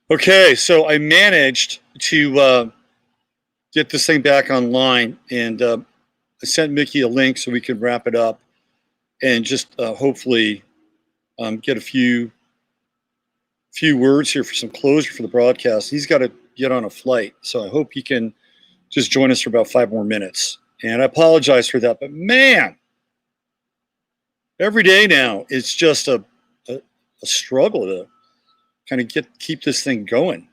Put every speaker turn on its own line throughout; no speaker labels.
Okay, so I managed to get this thing back online, and I sent Mikki a link so we could wrap it up and just hopefully get a few words here for some closure for the broadcast. He's got to get on a flight, so I hope he can just join us for about 5 more minutes. And I apologize for that, but man, every day now it's just a struggle to kind of keep this thing going.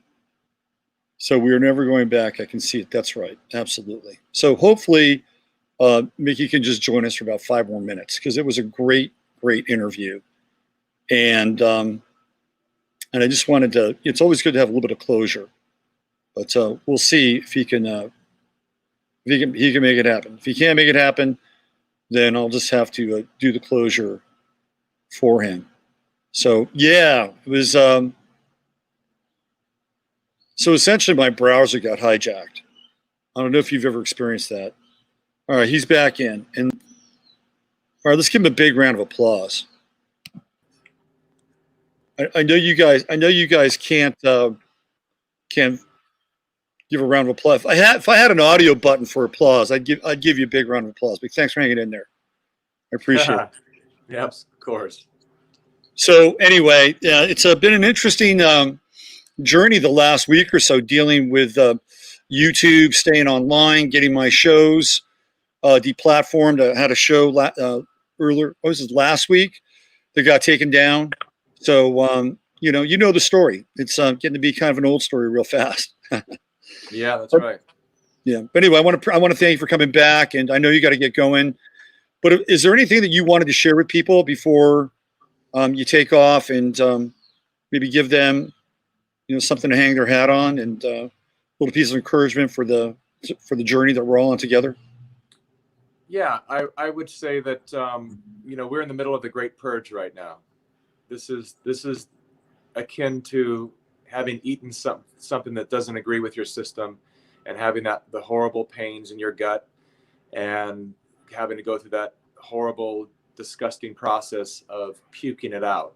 So we're never going back. I can see it. That's right. Absolutely. So hopefully, Mikki can just join us for about 5 more minutes because it was a great interview. And I just wanted to, it's always good to have a little bit of closure, but we'll see if he can, he can make it happen. If he can't make it happen, then I'll just have to do the closure for him. So yeah, it was, so essentially my browser got hijacked. I don't know if you've ever experienced that. All right, he's back in. And all right, let's give him a big round of applause. I know you guys can't give a round of applause. If I had an audio button for applause, I'd give you a big round of applause. But thanks for hanging in there. I appreciate it.
Yes, of course.
So anyway, it's been an interesting journey the last week or so, dealing with YouTube, staying online, getting my shows deplatformed. I had a show earlier. What was it, last week? That got taken down. So you know the story. It's getting to be kind of an old story real fast.
Yeah, that's right.
Yeah. But anyway, I want to thank you for coming back, and I know you got to get going. But is there anything that you wanted to share with people before you take off, and maybe give them, something to hang their hat on, and a little piece of encouragement for the journey that we're all on together?
Yeah, I would say that we're in the middle of the Great Purge right now. This is akin to having eaten something that doesn't agree with your system, and having the horrible pains in your gut, and having to go through that horrible, disgusting process of puking it out.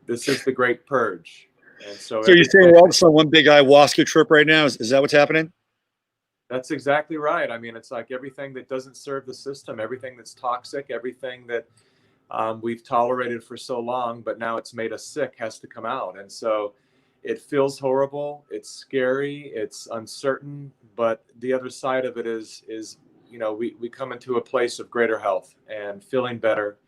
This is the Great Purge. And so
you're saying we're all just on one big ayahuasca trip right now? Is that what's happening?
That's exactly right. I mean, it's like everything that doesn't serve the system, everything that's toxic, everything that we've tolerated for so long, but now it's made us sick, has to come out. And so it feels horrible. It's scary. It's uncertain. But the other side of it is we come into a place of greater health and feeling better.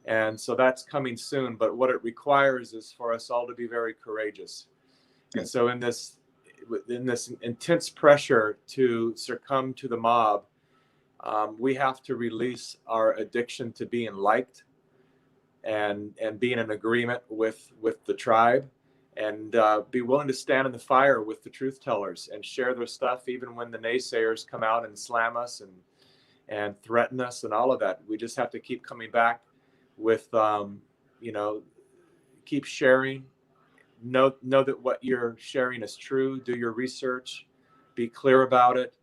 And so that's coming soon. But what it requires is for us all to be very courageous. And so in this intense pressure to succumb to the mob, we have to release our addiction to being liked, and being in agreement with the tribe, and be willing to stand in the fire with the truth tellers and share their stuff, even when the naysayers come out and slam us and threaten us and all of that. We just have to keep coming back with keep sharing. Know that what you're sharing is true. Do your research, be clear about it,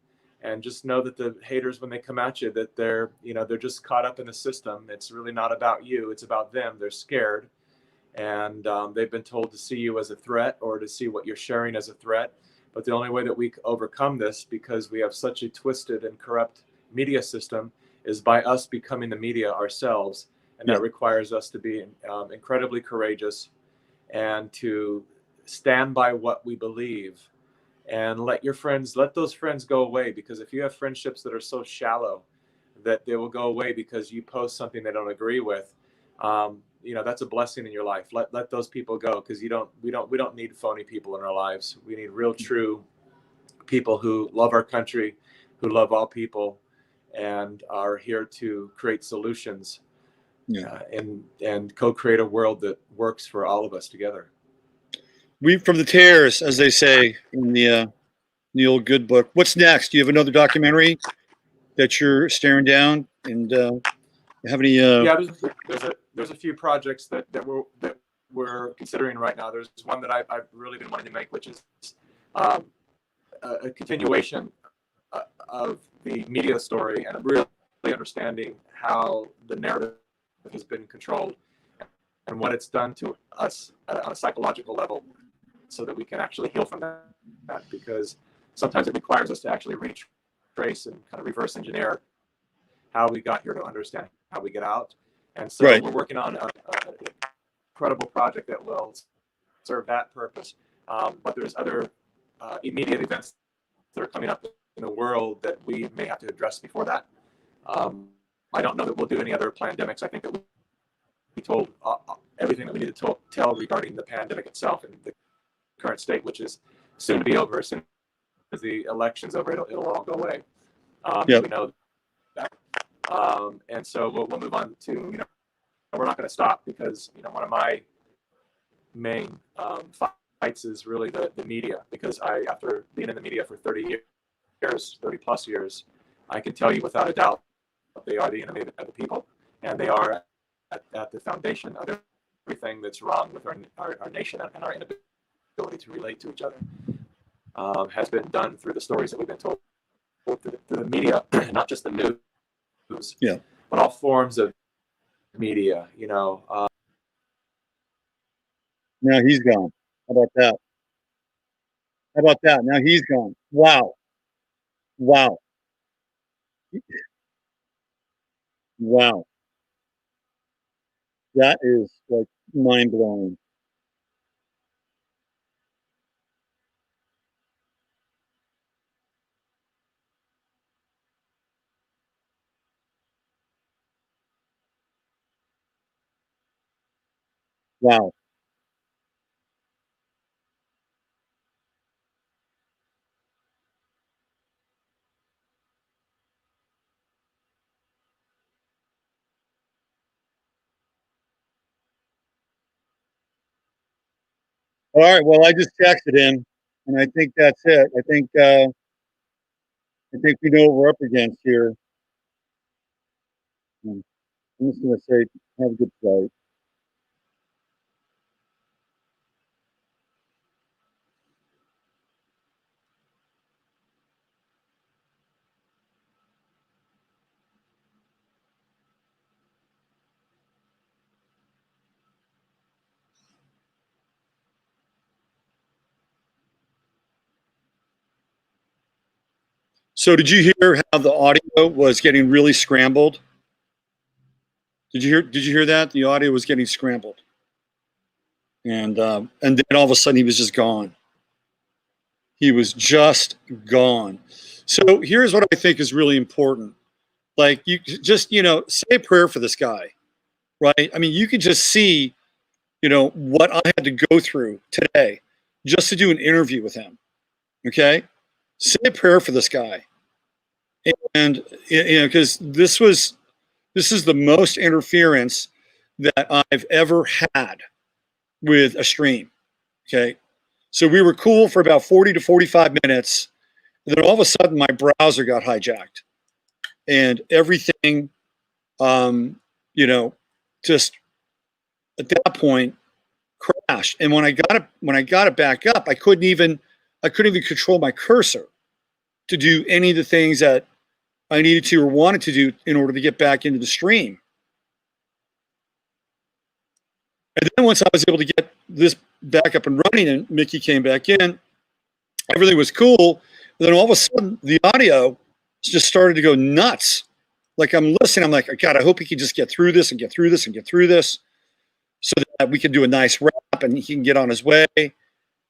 and just know that the haters, when they come at you, that they're just caught up in the system. It's really not about you. It's about them. They're scared, and they've been told to see you as a threat, or to see what you're sharing as a threat. But the only way that we overcome this, because we have such a twisted and corrupt media system, is by us becoming the media ourselves. And that requires us to be incredibly courageous, and to stand by what we believe, and let those friends go away. Because if you have friendships that are so shallow that they will go away because you post something they don't agree with, that's a blessing in your life. Let those people go, because we don't need phony people in our lives. We need real, true people who love our country, who love all people, and are here to create solutions. And co-create a world that works for all of us together.
We from the tears, as they say in the old good book. What's next? Do you have another documentary that you're staring down? And have any?
Yeah, there's a few projects that we're considering right now. There's one that I've really been wanting to make, which is a continuation of the media story, and really understanding how the narrative has been controlled and what it's done to us on a psychological level. so that we can actually heal from that, because sometimes it requires us to actually retrace and kind of reverse engineer how we got here to understand how we get out. And so
Right.
we're working on an incredible project that will serve that purpose. But there's other immediate events that are coming up in the world that we may have to address before that. I don't know that we'll do any other pandemics. I think that we told everything that we need to tell regarding the pandemic itself and the current state, which is soon to be over. As soon as the election's over, it'll all go away.
Yep.
We know that. And so we'll move on to, we're not going to stop, because, one of my main fights is really the media, because after being in the media for 30 plus years, I can tell you without a doubt they are the enemy of the people, and they are at the foundation of everything that's wrong with our nation and our inability to relate to each other. Has been done through the stories that we've been told through the media, not just the news,
Yeah.
but all forms of media.
Now he's gone. How about that? How about that? Now he's gone. Wow. Wow. Wow. That is like mind blowing. Wow. All right. Well, I just texted him, and I think that's it. I think we know what we're up against here. I'm just going to say, have a good flight. So, did you hear how the audio was getting really scrambled? Did you hear that the audio was getting scrambled, and then all of a sudden he was just gone. He was just gone. So here's what I think is really important. Like, you just say a prayer for this guy, right? I mean, you could just see what I had to go through today just to do an interview with him. Okay, say a prayer for this guy, and because this is the most interference that I've ever had with a stream. Okay. So we were cool for about 40 to 45 minutes. And then all of a sudden my browser got hijacked and everything, just at that point crashed. And when I got it back up, I couldn't even control my cursor to do any of the things that I needed to or wanted to do in order to get back into the stream. And then once I was able to get this back up and running and Mikki came back in, everything was cool. And then all of a sudden the audio just started to go nuts. Like, I'm listening, I'm like, God, I hope he can just get through this and get through this and get through this so that we can do a nice wrap and he can get on his way.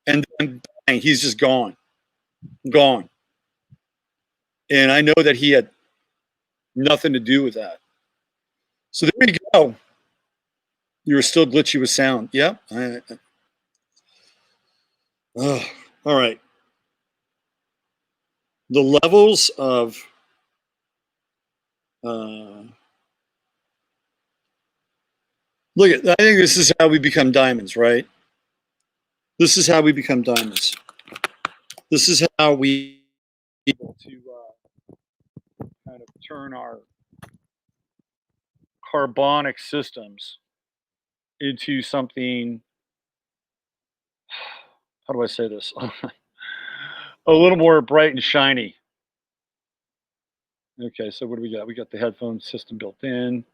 And then bang, he's just gone. And I know that he had nothing to do with that. So there you go. You were still glitchy with sound. Yep. All right. The levels of look at. I think this is how we become diamonds, right? This is how we become diamonds. This is how we able to kind of turn our carbonic systems into something. How do I say this? A little more bright and shiny. Okay, so what do we got? We got the headphone system built in.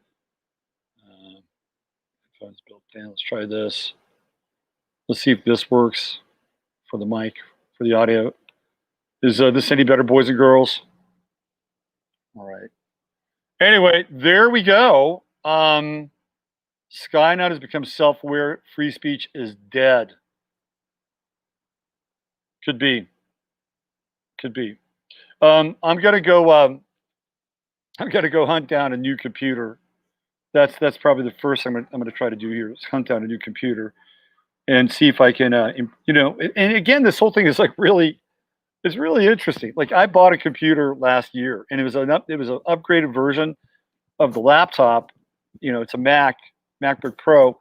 Headphones built in. Let's try this. Let's see if this works. for the mic, for the audio. Is this any better, boys and girls? All right. Anyway, there we go. Skynet has become self-aware. Free speech is dead. Could be. Could be. I'm gonna go. I'm gonna go hunt down a new computer. That's probably the first thing I'm gonna try to do here is hunt down a new computer and see if I can. And again, this whole thing is like really, it's really interesting. Like I bought a computer last year, and it was an upgraded version of the laptop. It's a MacBook Pro,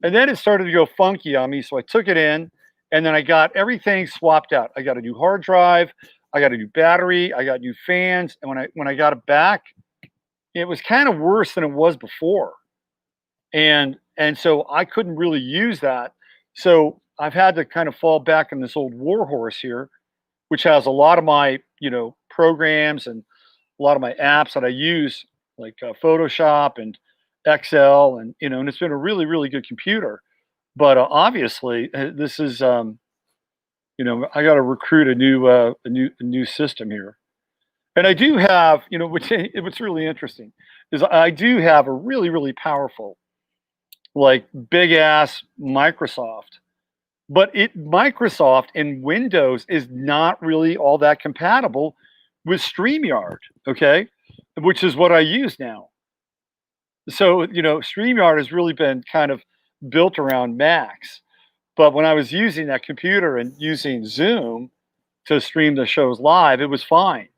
and then it started to go funky on me. So I took it in, and then I got everything swapped out. I got a new hard drive, I got a new battery, I got new fans, and when I got it back, it was kind of worse than it was before, and so I couldn't really use that. So I've had to kind of fall back on this old warhorse here, which has a lot of my programs and a lot of my apps that I use, like Photoshop and Excel, and and it's been a really, really good computer. But obviously, this is I got to recruit a new system here, and I do have what's really interesting is I do have a really, really powerful, like big ass Microsoft, but Microsoft and Windows is not really all that compatible with StreamYard, okay, which is what I use now. So StreamYard has really been kind of built around Macs, but when I was using that computer and using Zoom to stream the shows live, it was fine.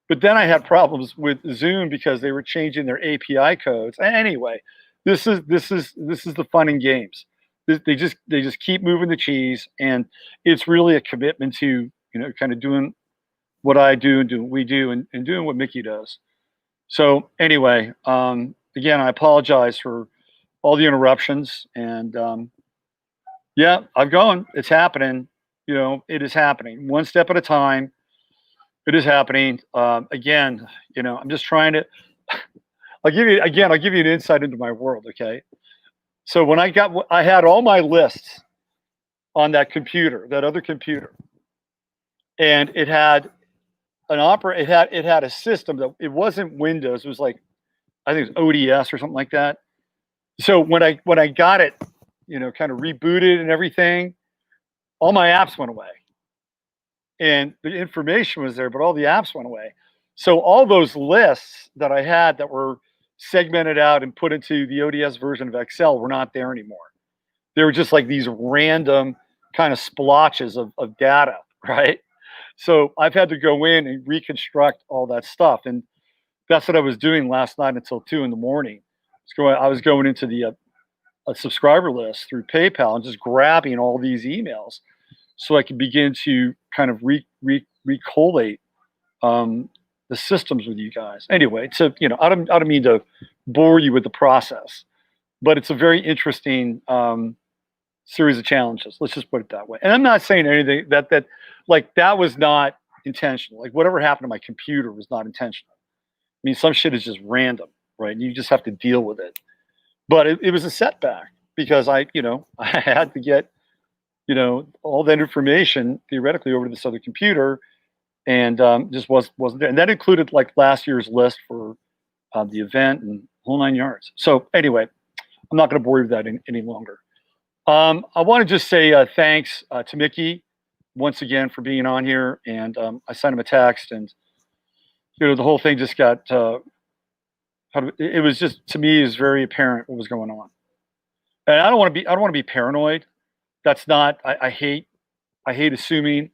But then I had problems with Zoom because they were changing their API codes. Anyway, this is the fun and games. They just keep moving the cheese, and it's really a commitment to kind of doing what I do and doing what we do and doing what Mikki does. So anyway, again, I apologize for all the interruptions, and yeah, I'm going. It's happening. It is happening one step at a time. It is happening. Again, I'm just trying to. I'll give you an insight into my world. Okay, so when I had all my lists on that computer, that other computer, and it had it had a system that it wasn't Windows. It was like, I think it was ODS or something like that. So when I got it, kind of rebooted and everything, all my apps went away, and the information was there, but all the apps went away. So all those lists that I had that were segmented out and put into the ODS version of Excel were not there anymore. They were just like these random kind of splotches of data, right? So I've had to go in and reconstruct all that stuff, and that's what I was doing last night until 2 in the morning. I was going into the a subscriber list through PayPal and just grabbing all these emails so I could begin to kind of recollate the systems with you guys. Anyway, so I don't mean to bore you with the process, but it's a very interesting series of challenges. Let's just put it that way. And I'm not saying anything that was not intentional. Like whatever happened to my computer was not intentional. I mean, some shit is just random, right? And you just have to deal with it. But it was a setback because I had to get, all that information theoretically over to this other computer, and just wasn't there. And that included like last year's list for the event and whole 9 yards. So anyway, I'm not going to bore you with that any longer. I want to just say thanks to Mikki once again for being on here, and I sent him a text, and the whole thing just got. It was just, to me, is very apparent what was going on, and I don't want to be paranoid. That's not. I hate assuming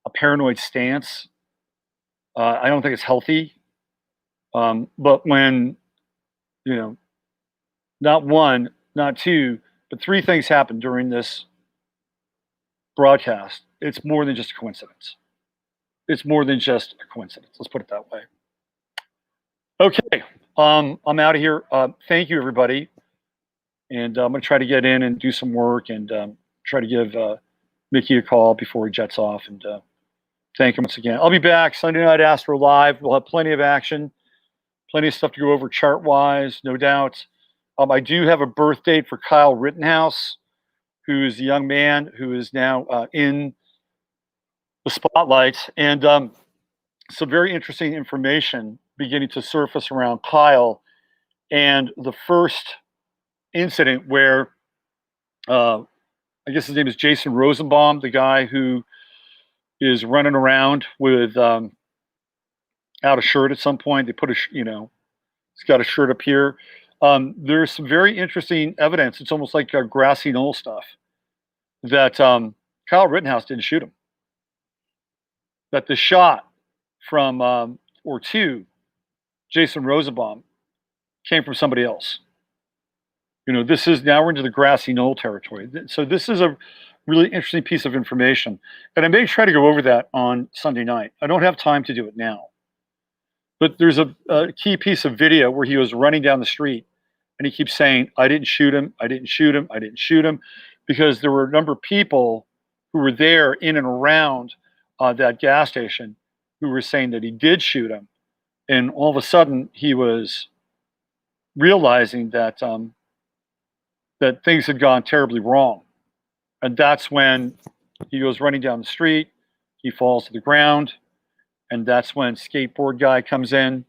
a paranoid stance. I don't think it's healthy. But when not one, not two, but 3 things happened during this broadcast, it's more than just a coincidence. It's more than just a coincidence. Let's put it that way. Okay. I'm out of here. Thank you, everybody. And I'm going to try to get in and do some work and try to give Mikki a call before he jets off. And thank him once again. I'll be back Sunday night Astro Live. We'll have plenty of action, plenty of stuff to go over chart-wise, no doubt. I do have a birth date for Kyle Rittenhouse, who is the young man who is now in the spotlights, and some very interesting information beginning to surface around Kyle and the first incident where I guess his name is Jason Rosenbaum, the guy who is running around with out a shirt at some point. They put he's got a shirt up here. There's some very interesting evidence. It's almost like grassy knoll stuff that Kyle Rittenhouse didn't shoot him. That the shot from or to Jason Rosenbaum came from somebody else. This is now we're into the grassy knoll territory. So this is a really interesting piece of information, and I may try to go over that on Sunday night. I don't have time to do it now, but there's a key piece of video where he was running down the street, and he keeps saying, "I didn't shoot him. I didn't shoot him. I didn't shoot him," because there were a number of people who were there in and around that gas station who were saying that he did shoot him, and all of a sudden he was realizing that that things had gone terribly wrong. And that's when he goes running down the street, he falls to the ground, and that's when skateboard guy comes in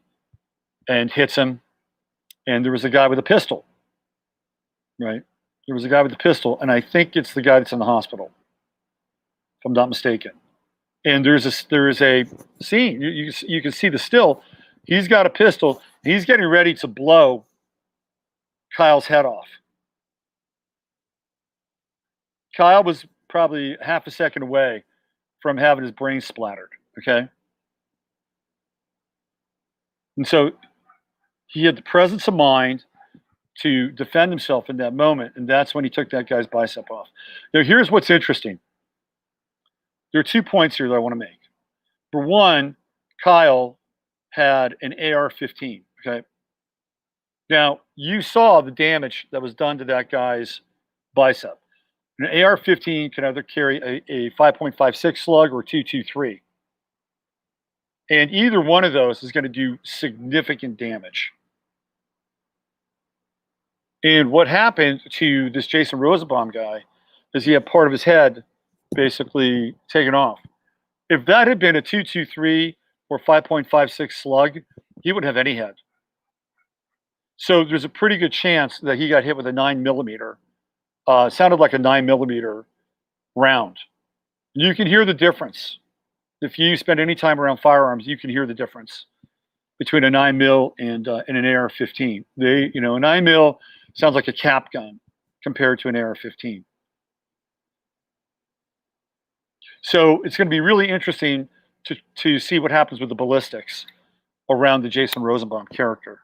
and hits him. And there was a guy with a pistol, right? There was a guy with a pistol, and I think it's the guy that's in the hospital, if I'm not mistaken. And there is a scene, you can see the still, he's got a pistol, he's getting ready to blow Kyle's head off. Kyle was probably half a second away from having his brain splattered, okay? And so he had the presence of mind to defend himself in that moment, and that's when he took that guy's bicep off. Now, here's what's interesting. There are 2 points here that I want to make. For one, Kyle had an AR-15, okay? Now, you saw the damage that was done to that guy's bicep. An AR-15 can either carry a 5.56 slug or 223. And either one of those is going to do significant damage. And what happened to this Jason Rosenbaum guy is he had part of his head basically taken off. If that had been a 223 or 5.56 slug, he wouldn't have any head. So there's a pretty good chance that he got hit with a 9mm. Sounded like a 9mm round. You can hear the difference. If you spend any time around firearms, you can hear the difference between a 9mm and an AR-15. A 9mm sounds like a cap gun compared to an AR-15. So it's going to be really interesting to see what happens with the ballistics around the Jason Rosenbaum character.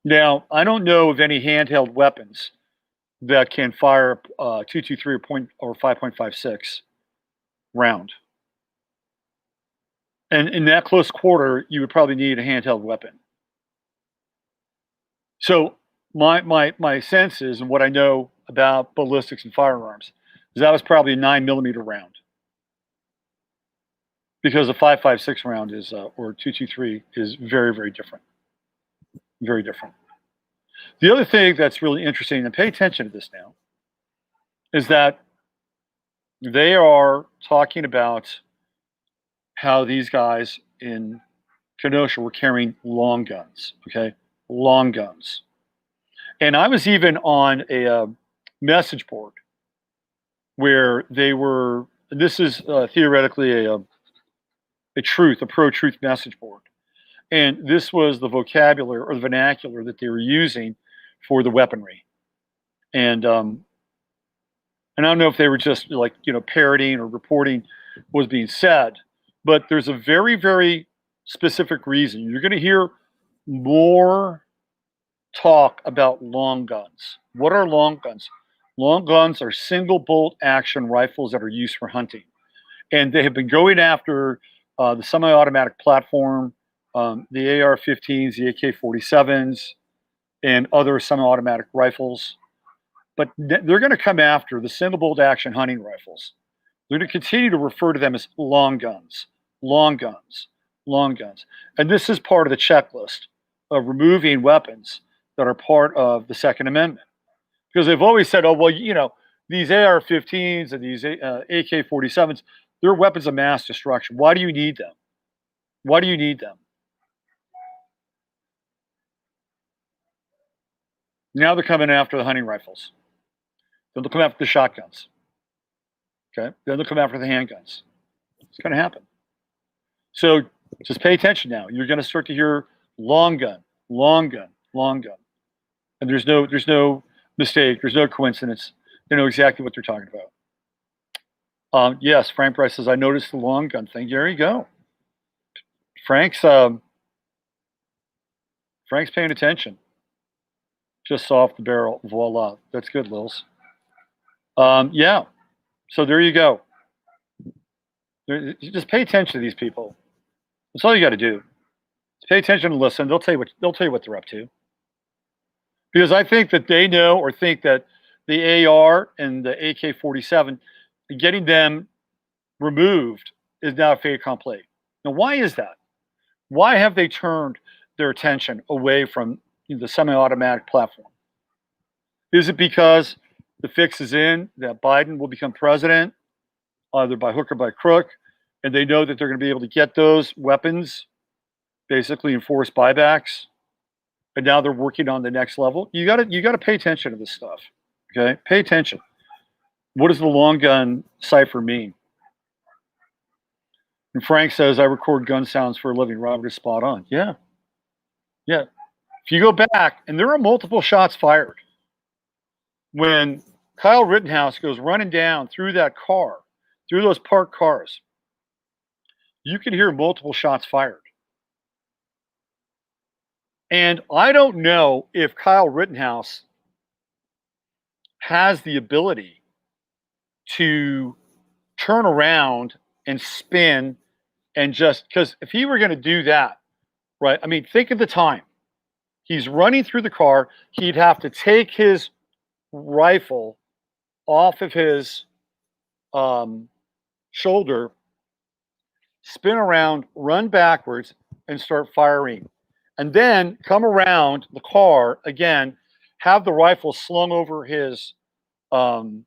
Now, I don't know of any handheld weapons that can fire 223 or 5.56 round. And in that close quarter, you would probably need a handheld weapon. So my sense is, and what I know about ballistics and firearms, is that was probably a 9mm round. Because a 5.56 round is, or 223 is very, very different. Very different. The other thing that's really interesting, and pay attention to this now, is that they are talking about how these guys in Kenosha were carrying long guns, okay? Long guns. And I was even on a message board where they were, this is theoretically a pro-truth message board. And this was the vocabulary or the vernacular that they were using for the weaponry. And I don't know if they were just like, parroting or reporting what was being said, but there's a very, very specific reason. You're going to hear more talk about long guns. What are long guns? Long guns are single bolt action rifles that are used for hunting. And they have been going after the semi-automatic platform, the AR-15s, the AK-47s, and other semi-automatic rifles. But they're going to come after the single bolt action hunting rifles. They're going to continue to refer to them as long guns, long guns, long guns. And this is part of the checklist of removing weapons that are part of the Second Amendment. Because they've always said, oh, well, these AR-15s and these AK-47s, they're weapons of mass destruction. Why do you need them? Why do you need them? Now they're coming after the hunting rifles. Then they'll come after the shotguns. Okay. Then they'll come after the handguns. It's going to happen. So just pay attention now. You're going to start to hear long gun, long gun, long gun. And there's no mistake. There's no coincidence. They know exactly what they're talking about. Yes, Frank Price says, I noticed the long gun thing. There you go. Frank's paying attention. Just off the barrel. Voila. That's good, Lils. Yeah. So there you go. Just pay attention to these people. That's all you got to do. Just pay attention and listen. They'll tell you what they're up to. Because I think that they know or think that the AR and the AK-47, getting them removed is now a fait accompli. Now, why is that? Why have they turned their attention away from the semi-automatic platform? Is it because the fix is in that Biden will become president, either by hook or by crook, and they know that they're going to be able to get those weapons, basically enforce buybacks, and now they're working on the next level? You got to pay attention to this stuff. Okay, pay attention. What does the long gun cipher mean? And Frank says, I record gun sounds for a living. Robert is spot on. Yeah. Yeah. If you go back, and there are multiple shots fired. When Kyle Rittenhouse goes running down through that car, through those parked cars, you can hear multiple shots fired. And I don't know if Kyle Rittenhouse has the ability to turn around and spin and just, because if he were going to do that, right? I mean, think of the time. He's running through the car. He'd have to take his rifle off of his shoulder, spin around, run backwards, and start firing. And then come around the car again, have the rifle slung over his arm,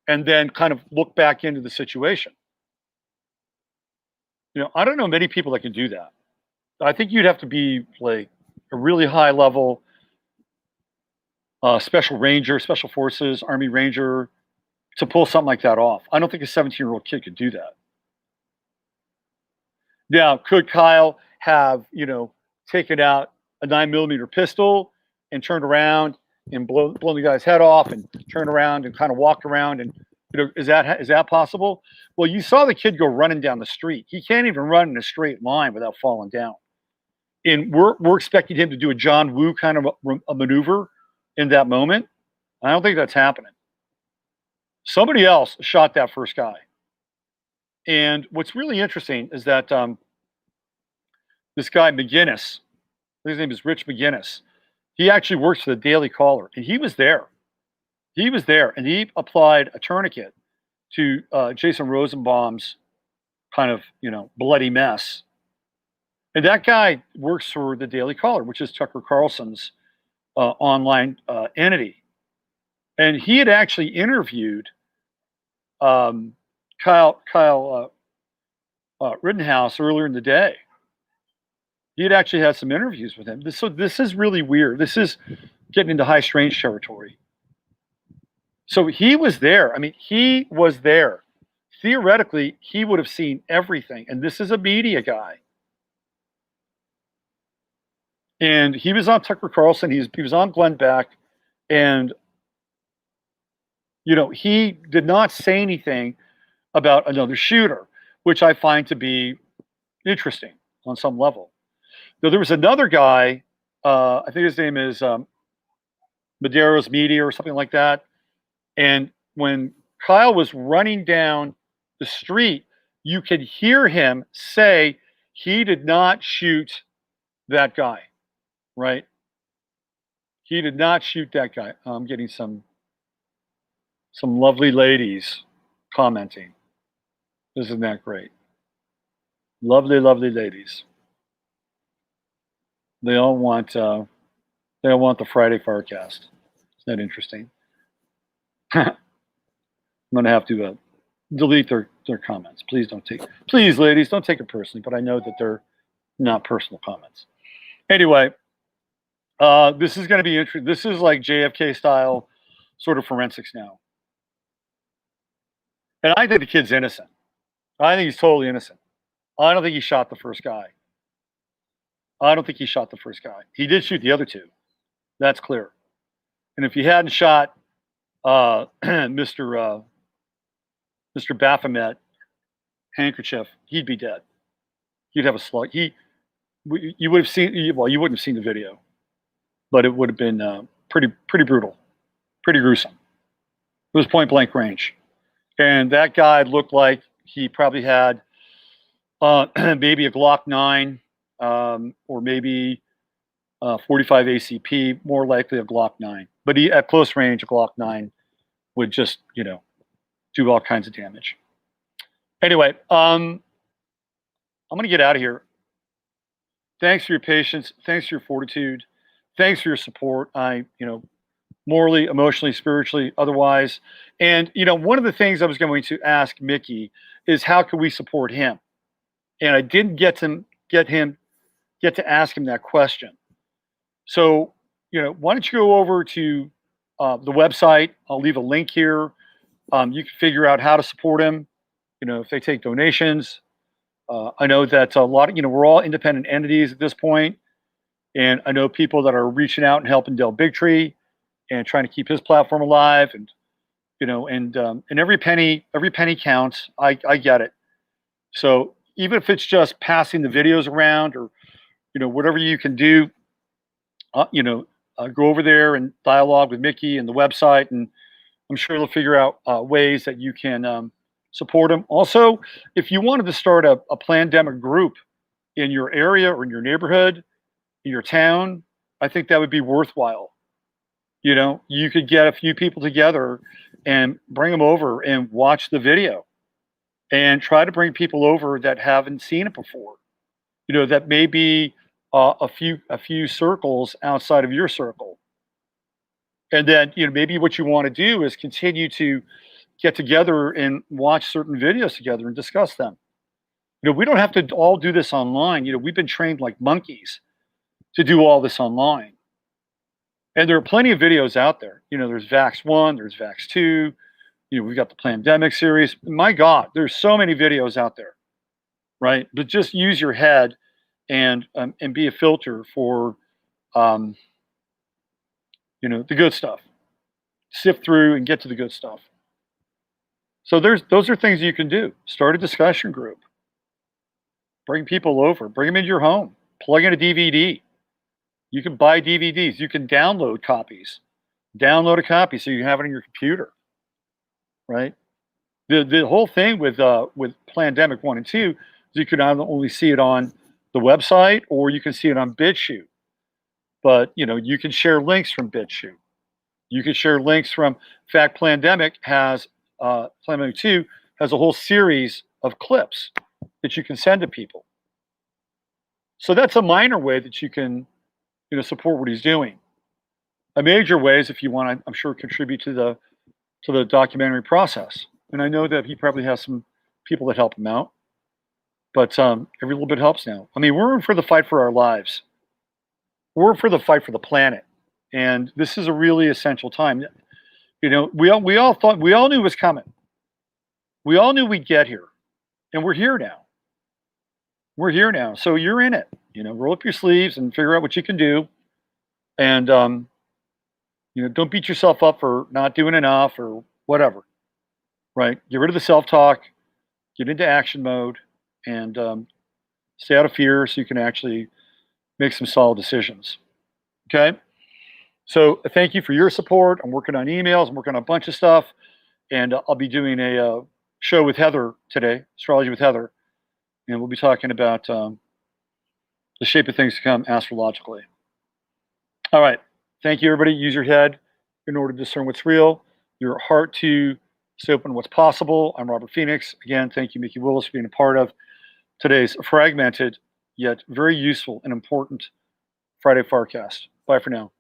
and then kind of look back into the situation. I don't know many people that can do that. I think you'd have to be like a really high level special ranger, special forces, Army Ranger to pull something like that off. I don't think a 17-year-old kid could do that. Now, could Kyle have, taken out a 9mm pistol and turned around and blown the guy's head off and turned around and kind of walked around and, is that possible? Well, you saw the kid go running down the street. He can't even run in a straight line without falling down. And we're expecting him to do a John Woo kind of a maneuver in that moment. I don't think that's happening. Somebody else shot that first guy. And what's really interesting is that this guy McGinnis, his name is Rich McGinnis, he actually works for the Daily Caller, and he was there. He was there, and he applied a tourniquet to Jason Rosenbaum's kind of, bloody mess. And that guy works for the Daily Caller, which is Tucker Carlson's online entity. And he had actually interviewed Kyle Rittenhouse earlier in the day. He had actually had some interviews with him. So this is really weird. This is getting into high strange territory. So he was there. I mean, he was there. Theoretically, he would have seen everything. And this is a media guy. And he was on Tucker Carlson. He was on Glenn Beck. And, he did not say anything about another shooter, which I find to be interesting on some level. Though there was another guy, I think his name is Madero's Media or something like that. And when Kyle was running down the street, you could hear him say he did not shoot that guy, right? He did not shoot that guy. I'm getting some lovely ladies commenting. Isn't that great? Lovely, lovely ladies. They all want the Friday Firecast. Isn't that interesting? I'm going to have to delete their comments. Please, ladies, don't take it personally, but I know that they're not personal comments. Anyway, this is going to be interesting. This is like JFK style sort of forensics now. And I think the kid's innocent. I think he's totally innocent. I don't think he shot the first guy. He did shoot the other two. That's clear. And if he hadn't shot Mr. Baphomet handkerchief, he'd be dead. He'd have a slug. You would have seen. Well, you wouldn't have seen the video, but it would have been pretty brutal, pretty gruesome. It was point blank range, and that guy looked like he probably had maybe a Glock 9 or maybe 45 ACP, more likely a Glock 9. But at close range, a Glock 9 would just, do all kinds of damage. Anyway, I'm going to get out of here. Thanks for your patience. Thanks for your fortitude. Thanks for your support. Morally, emotionally, spiritually, otherwise. And, one of the things I was going to ask Mikki is how can we support him? And I didn't get to ask him that question. So, why don't you go over to the website? I'll leave a link here. You can figure out how to support him. If they take donations. I know that a lot of, we're all independent entities at this point. And I know people that are reaching out and helping Del Bigtree and trying to keep his platform alive. And, and every penny counts. I get it. So even if it's just passing the videos around or, whatever you can do, go over there and dialogue with Mikki and the website, and I'm sure they'll figure out ways that you can support them. Also, if you wanted to start a plandemic group in your area or in your neighborhood, in your town, I think that would be worthwhile. You could get a few people together and bring them over and watch the video and try to bring people over that haven't seen it before, that may be a few circles outside of your circle. And then, maybe what you want to do is continue to get together and watch certain videos together and discuss them. We don't have to all do this online. We've been trained like monkeys to do all this online. And there are plenty of videos out there. There's Vax 1, there's Vax 2. We've got the Plandemic series. My God, there's so many videos out there, right? But just use your head and be a filter for, the good stuff. Sift through and get to the good stuff. So those are things you can do. Start a discussion group. Bring people over. Bring them into your home. Plug in a DVD. You can buy DVDs. You can download copies. Download a copy so you have it on your computer. Right? The whole thing with Plandemic 1 and 2 is you can not only see it on the website or you can see it on BitChute. But you can share links from BitChute. You can share links from. In fact, Plandemic 2 has a whole series of clips that you can send to people. So that's a minor way that you can, support what he's doing. A major way is if you want to, I'm sure, contribute to the documentary process. And I know that he probably has some people that help him out. But every little bit helps now. I mean, we're in for the fight for our lives. We're for the fight for the planet. And this is a really essential time. We all knew it was coming. We all knew we'd get here. And we're here now. We're here now. So you're in it. Roll up your sleeves and figure out what you can do. And, don't beat yourself up for not doing enough or whatever. Right? Get rid of the self-talk. Get into action mode. And stay out of fear so you can actually make some solid decisions. Okay? So thank you for your support. I'm working on emails. I'm working on a bunch of stuff. And I'll be doing a show with Heather today, Astrology with Heather. And we'll be talking about the shape of things to come astrologically. All right. Thank you, everybody. Use your head in order to discern what's real, your heart to stay open what's possible. I'm Robert Phoenix. Again, thank you, Mikki Willis, for being a part of today's fragmented yet very useful and important Friday Farcast. Bye for now.